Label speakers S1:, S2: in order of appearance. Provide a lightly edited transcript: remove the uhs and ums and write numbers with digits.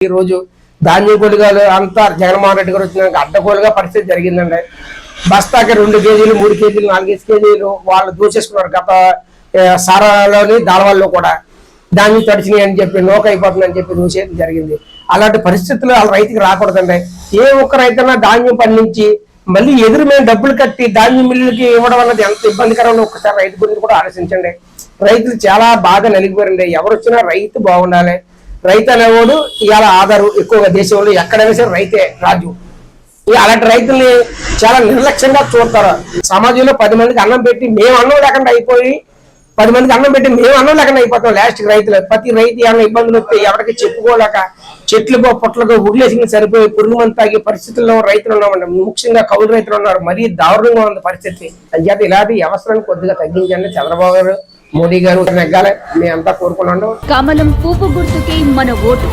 S1: ఈ రోజు ధాన్యం కొలుగాలు అంతా జగన్మోహన్ రెడ్డి గారు వచ్చినాక అడ్డగోలుగా పరిస్థితి జరిగిందండి. బస్తాకి 2 కేజీలు 3 కేజీలు 4 కేజీలు వాళ్ళు దూసేసుకున్నారు. గత సారాలోని దాళవాళ్ళలో కూడా ధాన్యం తడిచినాయి అని చెప్పి నోక అయిపోతుందని చెప్పి దూసేయడం జరిగింది. అలాంటి పరిస్థితులు వాళ్ళ రైతుకి రాకూడదండి. ఏ ఒక్క రైతన్నా ధాన్యం పండించి మళ్ళీ ఎదురు మేము డబ్బులు కట్టి ధాన్యం మిల్లులకి ఇవ్వడం అన్నది ఎంత ఇబ్బందికరమో ఒక్కసారి రైతు గురించి కూడా ఆలోచించండి. రైతులు చాలా బాగా నలిగిపోయారండి. ఎవరు వచ్చినా రైతు బాగుండాలి. రైతు అనేవాడు ఇవాళ ఆధారు ఎక్కువగా దేశంలో ఎక్కడైనా సరే రైతే రాజు. అలాంటి రైతుల్ని చాలా నిర్లక్ష్యంగా చూడతారు. సమాజంలో 10 మందికి అన్నం పెట్టి మేము అన్నం లేకుండా అయిపోయి 10 మందికి అన్నం పెట్టి మేము అన్నం లేకుండా అయిపోతాం. లాస్ట్ రైతులు ప్రతి రైతు ఏమైనా ఇబ్బందులు వస్తే ఎవరికి చెప్పుకోలేక చెట్లుగా పొట్లుగా ఉగిలేసి సరిపోయి పురుగు మంది తాగే పరిస్థితుల్లో రైతులు ఉన్నామండి. ముఖ్యంగా కౌలు రైతులు ఉన్నారు. మరీ దారుణంగా ఉంది పరిస్థితి. అంచేత ఇలాంటి వ్యవస్థలను కొద్దిగా తగ్గించండి. చంద్రబాబు గారు మోడీ గారు నెగ్గాలి మేమంతా కోరుకున్నాను.
S2: కమలం పువ్వు గుర్తుకి మన ఓటు.